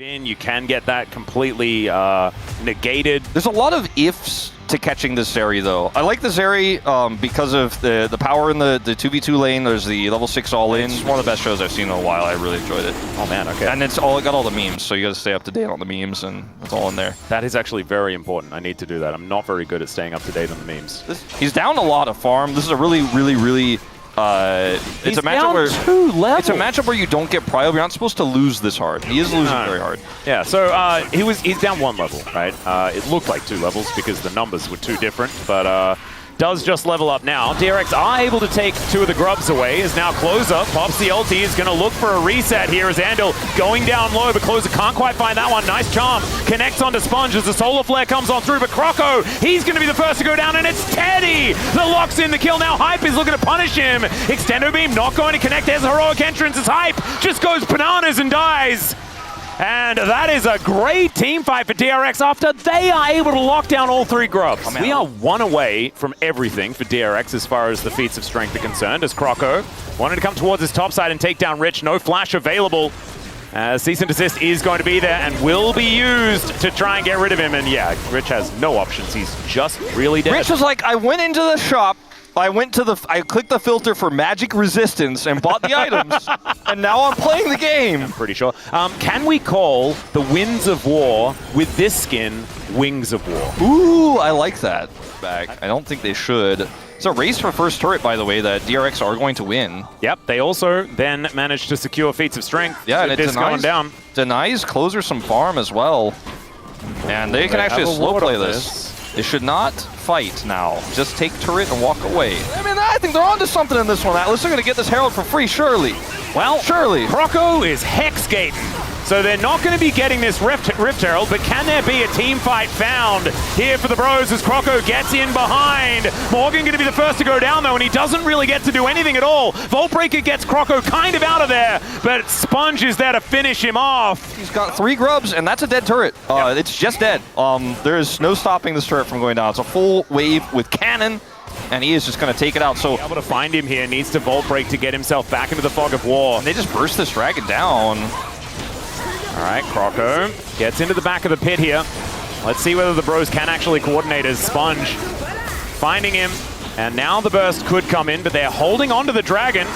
You can get that completely negated. There's a lot of ifs to catching this Zeri, though. I like the Zeri because of the power in the 2v2 lane. There's the level 6 all-in. It's one of the best shows I've seen in a while. I really enjoyed it. Oh, man, okay. And it got all the memes, so you got to stay up to date on the memes, and it's all in there. That is actually very important. I need to do that. I'm not very good at staying up to date on the memes. He's down a lot of farm. This is a really it's a matchup where 2 levels. It's a matchup where you don't get prio. You're not supposed to lose this hard. He is losing very hard. Yeah, so he's down 1 level, right? It looked like 2 levels because the numbers were too different, but does just level up now. DRX are able to take 2 of the grubs away. Is now Closer pops the ulti. Is going to look for a reset here as Andal going down low, but Closer can't quite find that one. Nice charm. Connects onto Sponge as the solar flare comes on through, but Croco, he's going to be the first to go down, and it's Teddy that locks in the kill. Now Hype is looking to punish him. Extendo beam not going to connect. There's a heroic entrance as Hype just goes bananas and dies. And that is a great team fight for DRX after they are able to lock down all 3 grubs. We are 1 away from everything for DRX as far as the feats of strength are concerned, as Croco wanted to come towards his top side and take down Rich. No flash available. Cease and desist is going to be there and will be used to try and get rid of him. And yeah, Rich has no options. He's just really dead. Rich was like, I went into the shop, I clicked the filter for magic resistance and bought the items, and now I'm playing the game. I'm pretty sure. Can we call the Winds of War with this skin Wings of War? Ooh, I like that. I don't think they should. It's a race for first turret, by the way, that DRX are going to win. Yep, they also then managed to secure feats of strength. Yeah, and it going down. Denies Closer some farm as well. And they can actually slow play this. They should not fight now. Just take turret and walk away. I mean, I think they're onto something in this one, Atlas. They're going to get this Herald for free, surely. Well, surely. Croco is Hex Gating. So they're not going to be getting this Rift Herald, but can there be a team fight found here for the bros as Croco gets in behind? Morgan going to be the first to go down, though, and he doesn't really get to do anything at all. Voltbreaker gets Croco kind of out of there, but Sponge is there to finish him off. He's got 3 grubs, and that's a dead turret. It's just dead. There is no stopping this turret from going down. It's a full wave with cannon, and he is just going to take it out. So able to find him here, needs to Volt Break to get himself back into the fog of war. And they just burst this dragon down. All right, Croco gets into the back of the pit here. Let's see whether the bros can actually coordinate as Sponge finding him. And now the burst could come in, but they're holding on to the dragon.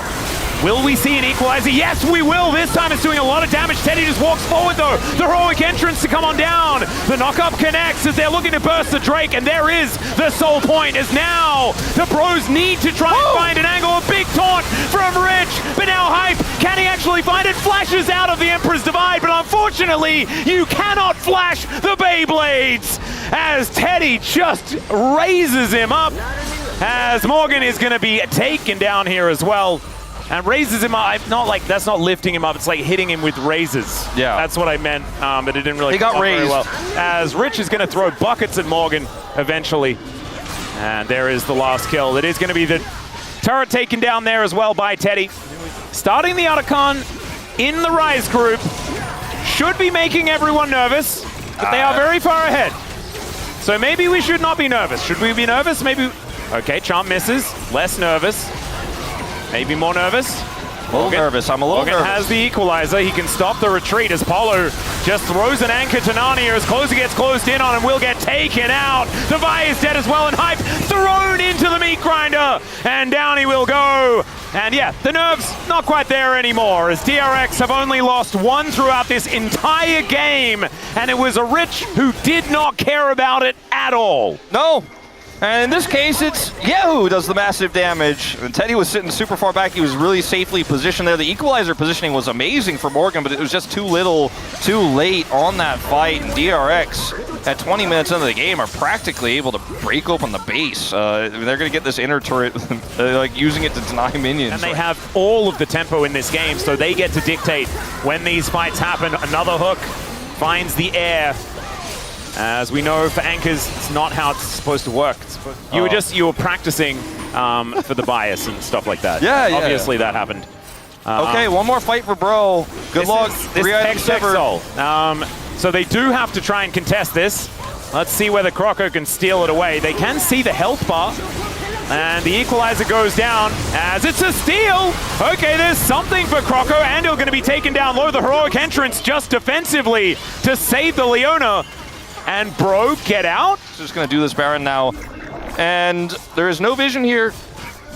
Will we see an equalizer? Yes, we will. This time it's doing a lot of damage. Teddy just walks forward, though. The heroic entrance to come on down. The knock-up connects as they're looking to burst the Drake, and there is the soul point, as now the bros need to try and find an angle. A big taunt from Rich, but now Hype, can he actually find it? Flashes out of the Emperor's Divide, but unfortunately, you cannot flash the Beyblades, as Teddy just raises him up, as Morgan is going to be taken down here as well. And raises him up. Not like, that's not lifting him up, it's like hitting him with raises. Yeah. That's what I meant, but it didn't really He got raised. very well. As Rich is going to throw buckets at Morgan eventually. And there is the last kill. It is going to be the turret taken down there as well by Teddy. Starting the Otacon in the Rise group. Should be making everyone nervous, but they are very far ahead. So maybe we should not be nervous. Should we be nervous? Maybe. Okay, Charm misses. Less nervous. Maybe more nervous. I'm a little nervous. Morgan has the equalizer. He can stop the retreat as Paulo just throws an anchor to Nani as Closer gets closed in on and will get taken out. The Vi is dead as well, and Hype thrown into the meat grinder. And down he will go. And yeah, the nerves not quite there anymore, as DRX have only lost 1 throughout this entire game. And it was a Rich who did not care about it at all. No. And in this case, it's Yahoo who does the massive damage. And Teddy was sitting super far back. He was really safely positioned there. The equalizer positioning was amazing for Morgan, but it was just too little, too late on that fight. And DRX, at 20 minutes into the game, are practically able to break open the base. They're going to get this inner turret, like using it to deny minions. And they have all of the tempo in this game, so they get to dictate when these fights happen. Another hook finds the air. As we know, for anchors, it's not how it's supposed to work. You were practicing for the bias and stuff like that. Yeah, yeah. Obviously, that happened. Okay, one more fight for Bro. Good luck. 3 items severed. So they do have to try and contest this. Let's see whether Croco can steal it away. They can see the health bar. And the equalizer goes down as it's a steal. Okay, there's something for Croco. Andil going to be taken down low. The heroic entrance just defensively to save the Leona. And Bro, get out. Just going to do this Baron now. And there is no vision here.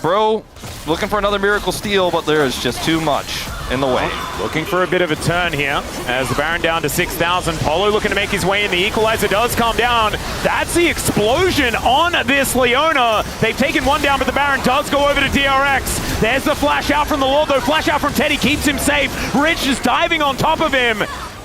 Bro looking for another miracle steal, but there is just too much in the way. Looking for a bit of a turn here as the Baron down to 6,000. Polo looking to make his way in. The equalizer does calm down. That's the explosion on this Leona. They've taken one down, but the Baron does go over to DRX. There's the flash out from the Lord, though. Flash out from Teddy keeps him safe. Rich is diving on top of him.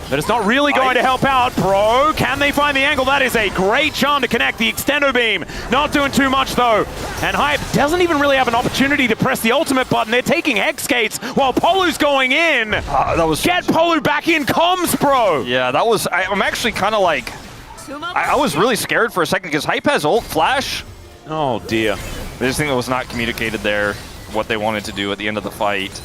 But it's not really going to help out. Bro, can they find the angle? That is a great charm to connect the extendo beam. Not doing too much, though. And Hype doesn't even really have an opportunity to press the ultimate button. They're taking Hex Skates while Polu's going in. Get Polu back in comms, bro. Yeah, that was... I'm actually kind of like... I was really scared for a second because Hype has ult flash. Oh, dear. I just think it was not communicated there what they wanted to do at the end of the fight.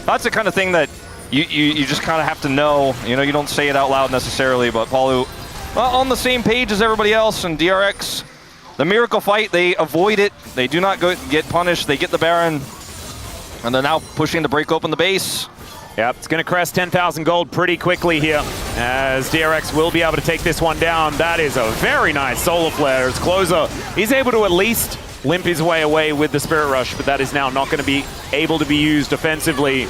That's the kind of thing that you just kind of have to know. You know, you don't say it out loud necessarily, but Polu, well, on the same page as everybody else, and DRX, the miracle fight, they avoid it. They do not get punished. They get the Baron, and they're now pushing to break open the base. Yep, it's going to crest 10,000 gold pretty quickly here, as DRX will be able to take this one down. That is a very nice solar flare as Closer. He's able to at least limp his way away with the Spirit Rush, but that is now not going to be able to be used offensively.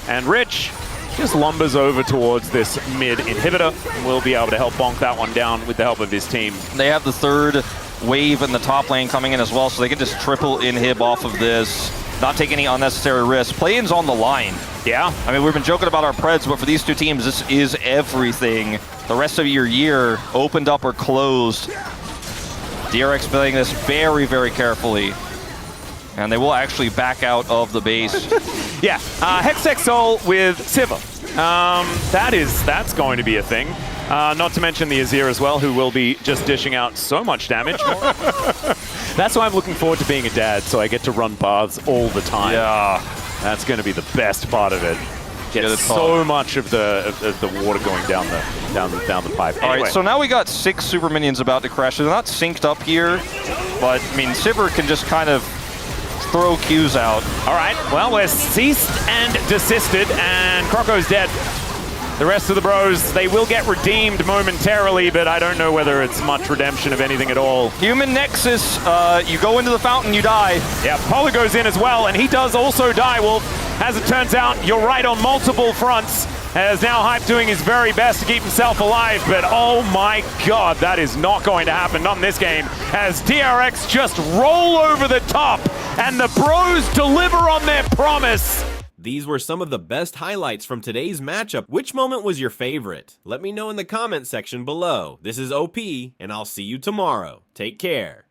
And Rich just lumbers over towards this mid inhibitor and will be able to help bonk that one down with the help of his team. They have the third wave in the top lane coming in as well, so they can just triple inhib off of this, not take any unnecessary risks. Play-in's on the line. Yeah. I mean, we've been joking about our Preds, but for these two teams, this is everything. The rest of your year, opened up or closed. DRX playing this very, very carefully. And they will actually back out of the base. Yeah, Hextech Soul with Siva. That's going to be a thing. Not to mention the Azir as well, who will be just dishing out so much damage. That's why I'm looking forward to being a dad, so I get to run baths all the time. Yeah. That's going to be the best part of it. Get so much of the water going down the pipe. Anyway. All right, so now we got 6 super minions about to crash. They're not synced up here, but I mean, Sivir can just kind of throw Qs out. All right, well, we're ceased and desisted, and Croco's dead. The rest of the bros, they will get redeemed momentarily, but I don't know whether it's much redemption of anything at all. Human Nexus, you go into the fountain, you die. Yeah, Polo goes in as well, and he does also die, Wolf. As it turns out, you're right on multiple fronts, as now Hype doing his very best to keep himself alive, but oh my god, that is not going to happen, not in this game, as DRX just roll over the top, and the bros deliver on their promise. These were some of the best highlights from today's matchup. Which moment was your favorite? Let me know in the comment section below. This is OP, and I'll see you tomorrow. Take care.